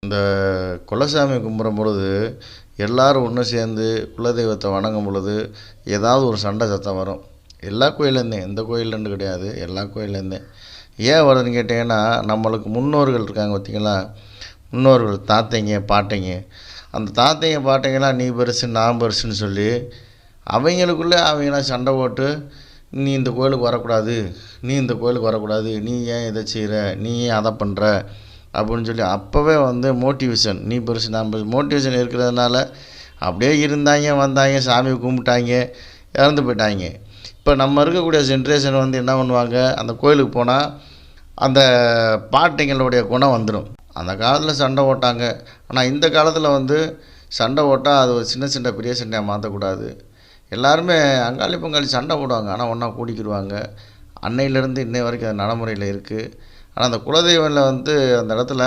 இந்த குலசாமி கும்பிடும் பொழுது எல்லாரும் ஒன்று சேர்ந்து குலதெய்வத்தை வணங்கும் பொழுது ஏதாவது ஒரு சண்டை சத்தம் வரும். எல்லா கோயிலேருந்தே, இந்த கோயிலேருந்து கிடையாது, எல்லா கோயிலேருந்தே. ஏன் வருதுன்னு கேட்டிங்கன்னா, நம்மளுக்கு முன்னோர்கள் இருக்காங்க பார்த்தீங்களா, முன்னோர்கள் தாத்தைங்க பாட்டைங்க, அந்த தாத்தைங்க பாட்டைங்களாம் நீ பெருசு நான் பெருசுன்னு சொல்லி அவங்களுக்குள்ளே அவங்களாம் சண்டை போட்டு, நீ இந்த கோயிலுக்கு வரக்கூடாது, நீ இந்த கோயிலுக்கு வரக்கூடாது, நீ ஏன் இதை செய்கிற, நீ ஏன் அதை பண்ணுற அப்படின்னு சொல்லி அப்போவே மோட்டிவேஷன், நீ பெருசு நான் பெருசு மோட்டிவேஷன் இருக்கிறதுனால அப்படியே இருந்தாங்க, வந்தாங்க, சாமி கும்பிட்டாங்க, இறந்து போயிட்டாங்க. இப்போ நம்ம இருக்கக்கூடிய ஜென்ரேஷன் என்ன பண்ணுவாங்க, அந்த கோயிலுக்கு போனால் அந்த பாட்டிங்களுடைய குணம் வந்துடும். அந்த காலத்தில் சண்டை போட்டாங்க, ஆனால் இந்த காலத்தில் சண்டை போட்டால் அது ஒரு சின்ன சின்ன பெரிய சண்டையாக மாற்றக்கூடாது. எல்லாருமே அங்காளி பங்காளி சண்டை போடுவாங்க, ஆனால் ஒன்றா கூடிக்கிடுவாங்க. அன்னையிலேருந்து இன்னை வரைக்கும் அது நடைமுறையில் இருக்குது. ஆனால் அந்த குலதெய்வம்ல அந்த இடத்துல